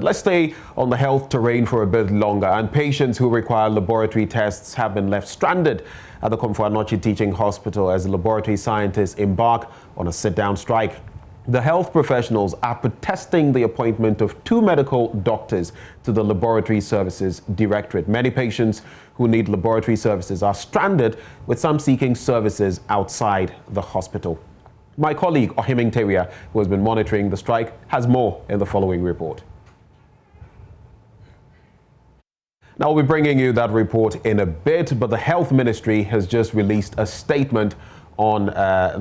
Let's stay on the health terrain for a bit longer, and patients who require laboratory tests have been left stranded at the Komfo-Anokye Teaching Hospital as the laboratory scientists embark on a sit-down strike. The health professionals are protesting the appointment of 2 medical doctors to the Laboratory Services Directorate. Many patients who need laboratory services are stranded, with some seeking services outside the hospital. My colleague Ohiming Teria, who has been monitoring the strike, has more in the following report. Now, we'll be bringing you that report in a bit, but the Health Ministry has just released a statement on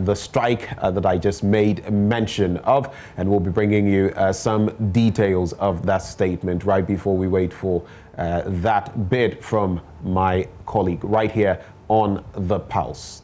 the strike that I just made mention of, and we'll be bringing you some details of that statement right before we wait for that bit from my colleague right here on The Pulse.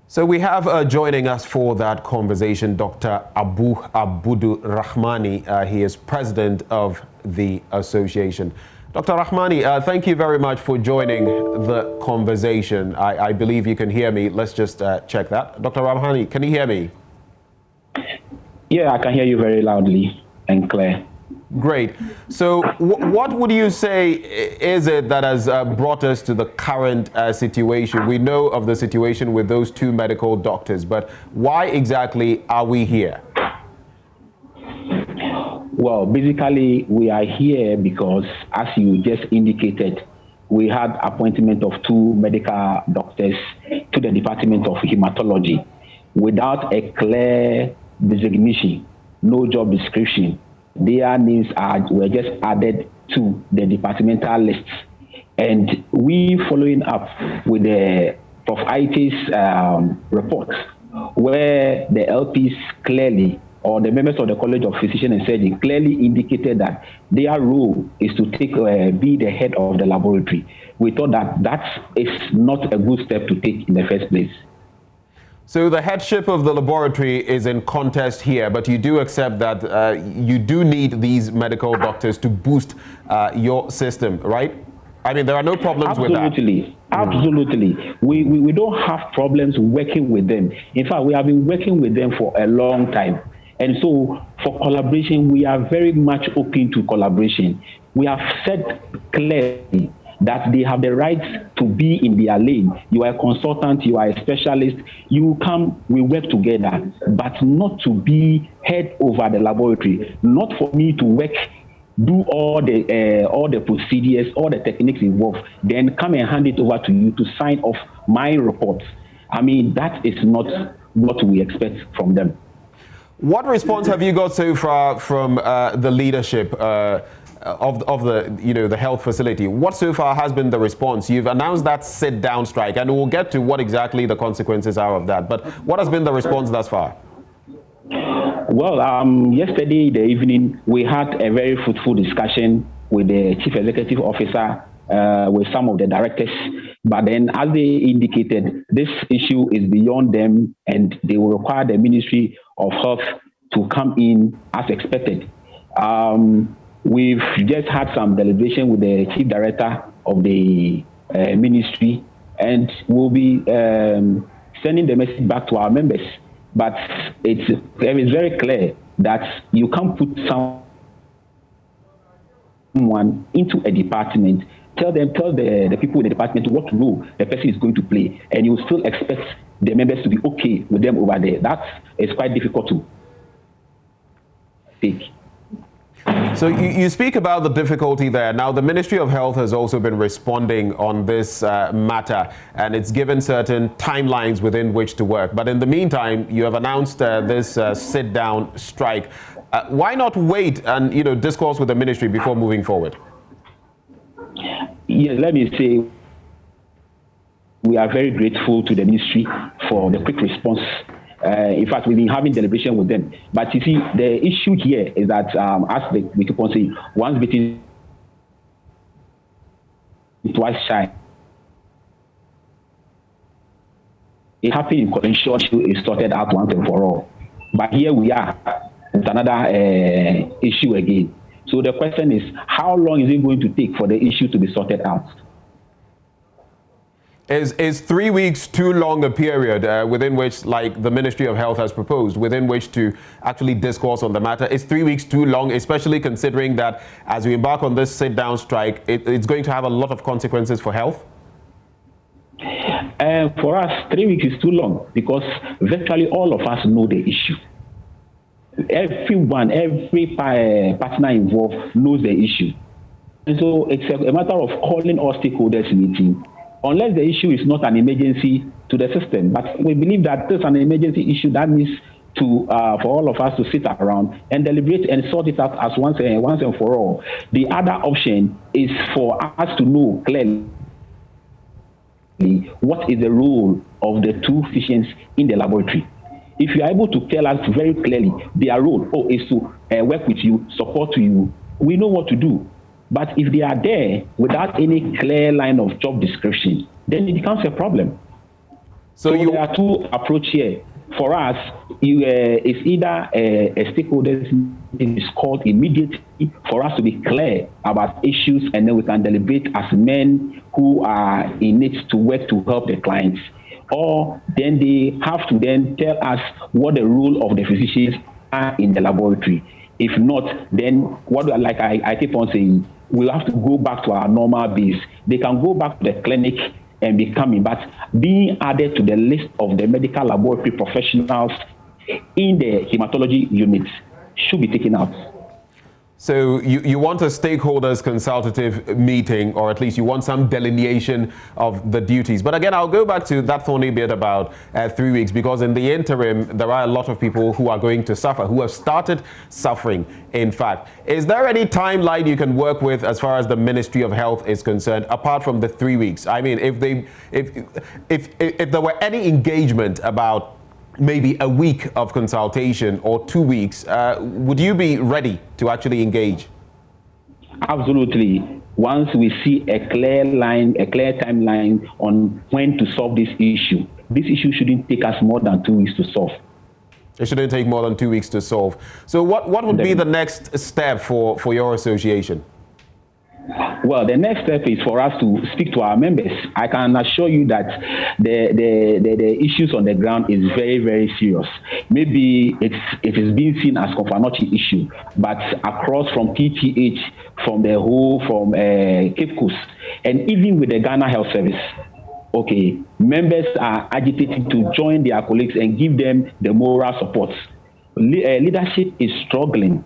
So we have joining us for that conversation Dr. Abu Abdul Rahmani. He is president of the association. Dr. Rahmani, thank you very much for joining the conversation. I believe you can hear me. Let's just check that. Dr. Rahmani, can you hear me? Yeah, I can hear you very loudly and clear. Great. So what would you say is it that has brought us to the current situation? We know of the situation with those 2 medical doctors, but why exactly are we here? Well, basically, we are here because, as you just indicated, we had appointment of 2 medical doctors to the Department of Hematology without a clear designation, no job description. Their names were just added to the departmental lists. And we following up with the Prof. IT's report, where the LPs clearly, or the members of the College of Physicians and Surgeons clearly indicated that their role is to be the head of the laboratory. We thought that is not a good step to take in the first place. So the headship of the laboratory is in contest here, but you do accept that you do need these medical doctors to boost your system, right? I mean, there are no problems with that. Absolutely. We don't have problems working with them. In fact, we have been working with them for a long time. And so for collaboration, we are very much open to collaboration. We have said clearly that they have the right to be in their lane. You are a consultant, you are a specialist, you come, we work together, but not to be head over the laboratory, not for me to work, do all the procedures, all the techniques involved, then come and hand it over to you to sign off my reports. I mean, that is not what we expect from them. What response have you got so far from the leadership of the health facility? What so far has been the response? You've announced that sit-down strike, and we'll get to what exactly the consequences are of that. But what has been the response thus far? Well, yesterday in the evening, we had a very fruitful discussion with the Chief Executive Officer, with some of the directors. But then, as they indicated, this issue is beyond them, and they will require the Ministry of Health to come in as expected. We've just had some deliberation with the Chief Director of the Ministry, and we'll be sending the message back to our members. But it's very clear that you can't put someone into a department, tell the people in the department what role the person is going to play, and you still expect the members to be okay with them over there. That is quite difficult to take. So you speak about the difficulty there. Now, the Ministry of Health has also been responding on this matter, and it's given certain timelines within which to work. But in the meantime, you have announced this sit-down strike. Why not wait and discourse with the ministry before moving forward? Yes, let me say we are very grateful to the ministry for the quick response. In fact, we've been having deliberation with them. But you see, the issue here is that, as we keep on saying, once bitten, twice shy. It happened in potential issue is sorted out once and for all. But here we are. It's another issue again. So the question is, how long is it going to take for the issue to be sorted out? Is 3 weeks too long a period within which, like the Ministry of Health has proposed, within which to actually discourse on the matter? Is 3 weeks too long, especially considering that as we embark on this sit-down strike, it's going to have a lot of consequences for health? For us, 3 weeks is too long because virtually all of us know the issue. Everyone, every partner involved knows the issue. And so it's a matter of calling all stakeholders meeting, unless the issue is not an emergency to the system. But we believe that there's an emergency issue that needs to for all of us to sit around and deliberate and sort it out as once and for all. The other option is for us to know clearly what is the role of the two physicians in the laboratory. If you are able to tell us very clearly their role is to work with you, support you, we know what to do. But if they are there without any clear line of job description, then it becomes a problem. So there are two approaches here. For us, it's either a stakeholders meeting is called immediately for us to be clear about issues, and then we can deliberate as men who are in it to work to help the clients. Or then they have to then tell us what the role of the physicians are in the laboratory. If not, then like I keep on saying, we'll have to go back to our normal base. They can go back to the clinic and be coming, but being added to the list of the medical laboratory professionals in the hematology unit should be taken out. So you want a stakeholders consultative meeting, or at least you want some delineation of the duties. But again, I'll go back to that thorny bit about 3 weeks, because in the interim, there are a lot of people who are going to suffer, who have started suffering, in fact. Is there any timeline you can work with as far as the Ministry of Health is concerned, apart from the 3 weeks? I mean, if there were any engagement about maybe a week of consultation or 2 weeks, would you be ready to actually engage? Absolutely. Once we see a clear timeline on when to solve this issue shouldn't take us more than 2 weeks to solve. It shouldn't take more than 2 weeks to solve. So what would be the next step for your association? Well, the next step is for us to speak to our members. I can assure you that the issues on the ground is very, very serious. Maybe it is being seen as Confanochi issue, but across from PTH, from Cape Coast, and even with the Ghana Health Service, members are agitating to join their colleagues and give them the moral support. Leadership is struggling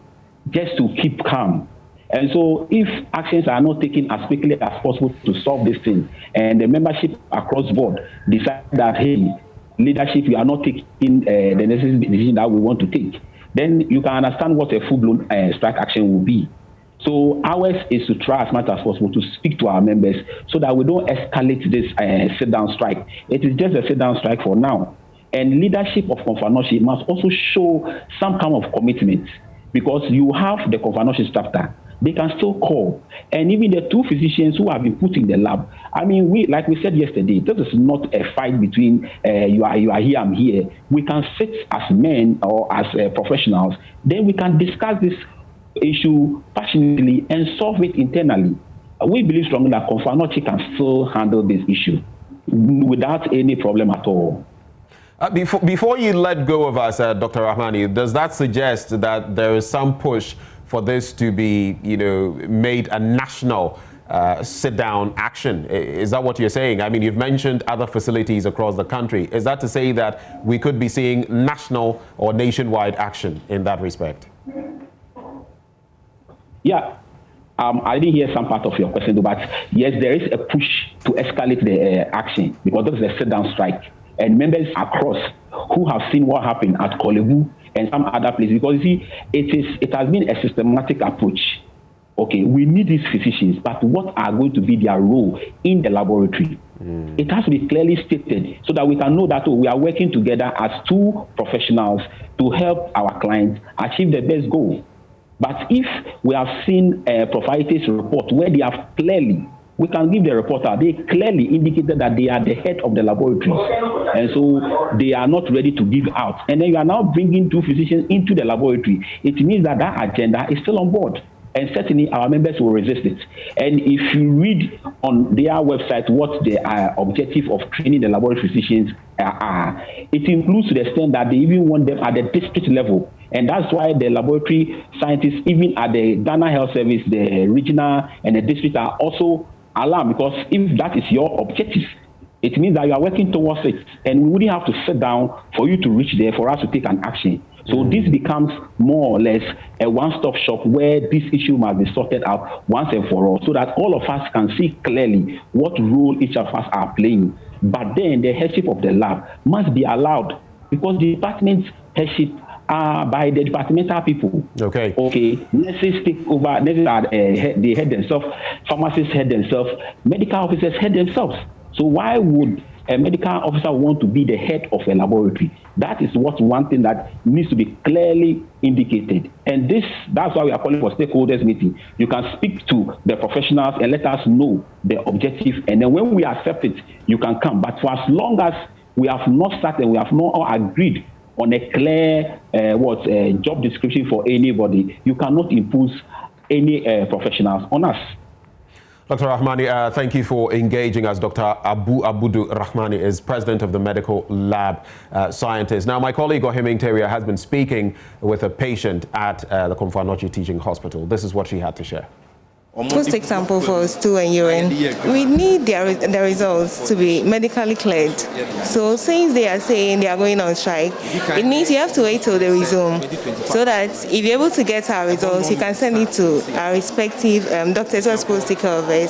just to keep calm. And so if actions are not taken as quickly as possible to solve this thing, and the membership across board decide that, hey, leadership, we are not taking the necessary decision that we want to take, then you can understand what a full-blown strike action will be. So ours is to try as much as possible to speak to our members so that we don't escalate this sit-down strike. It is just a sit-down strike for now. And leadership of Confanochi must also show some kind of commitment, because you have the Confanochi chapter. They can still call. And even the two physicians who have been put in the lab, I mean, like we said yesterday, this is not a fight between you are here, I'm here. We can sit as men or as professionals, then we can discuss this issue passionately and solve it internally. We believe strongly that Confanochi can still handle this issue without any problem at all. Before you let go of us, Dr. Rahmani, does that suggest that there is some push for this to be, made a national sit-down action? Is that what you're saying? I mean, you've mentioned other facilities across the country. Is that to say that we could be seeing national or nationwide action in that respect? Yeah. I didn't hear some part of your question, but yes, there is a push to escalate the action, because this is a sit-down strike. And members across who have seen what happened at Kolebu and some other places, because you see, it has been a systematic approach. We need these physicians, but what are going to be their role in the laboratory? It has to be clearly stated so that we can know that we are working together as two professionals to help our clients achieve the best goal. But if we have seen Prophetics report where they have clearly, we can give the reporter, they clearly indicated that they are the head of the laboratory. And so they are not ready to give out. And then you are now bringing two physicians into the laboratory. It means that agenda is still on board. and certainly our members will resist it. And if you read on their website what the objective of training the laboratory physicians are, it includes to the extent that they even want them at the district level. And that's why the laboratory scientists, even at the Ghana Health Service, the regional and the district, are also alarmed, because if that is your objective, it means that you are working towards it, and we wouldn't have to sit down for you to reach there for us to take an action. So this becomes more or less a one-stop shop where this issue must be sorted out once and for all, so that all of us can see clearly what role each of us are playing. But then the headship of the lab must be allowed, because the department's headship are by the departmental people. Okay. Nurses take over. Nurses are they head themselves. Pharmacists head themselves. Medical officers head themselves. So why would a medical officer want to be the head of a laboratory? That is one thing that needs to be clearly indicated. And that's why we are calling for stakeholders meeting. You can speak to the professionals and let us know the objective. And then when we accept it, you can come. But for as long as we have not started, we have not all agreed on a clear job description for anybody, you cannot impose any professionals on us. Dr. Rahmani, thank you for engaging us. Dr. Abudu Rahmani is president of the Medical Lab Scientists. Now, my colleague Ohim Interior has been speaking with a patient at the Komfo Anokye Teaching Hospital. This is what she had to share. Prostate sample for stool and urine. We need the results to be medically cleared. So since they are saying they are going on strike, it means you have to wait till they resume, so that if you're able to get our results, you can send it to our respective doctors who are supposed to take care of it.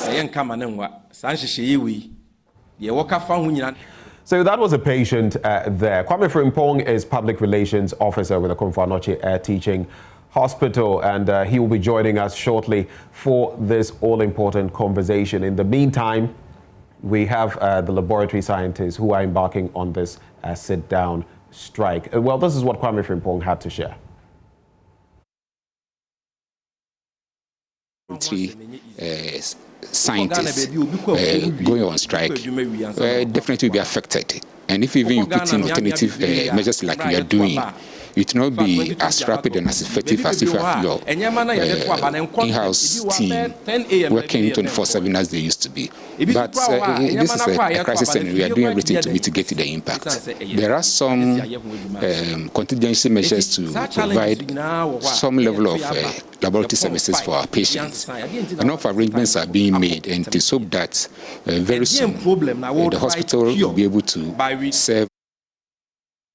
So that was a patient there. Kwame Frimpong is Public Relations Officer with the Komfo Anokye Teaching Hospital, and he will be joining us shortly for this all-important conversation. In the meantime, we have the laboratory scientists who are embarking on this sit-down strike. Well, this is what Kwame Frimpong had to share. Scientists going on strike definitely will be affected. And if even you put in alternative measures like we are doing, it will not be as rapid and as effective as if you have your in-house team working 24/7 as they used to be. But this is a crisis, and we are doing everything to mitigate the impact. There are some contingency measures to provide some level of laboratory services for our patients. Enough arrangements are being made, and it is hoped that very soon the hospital will be able to serve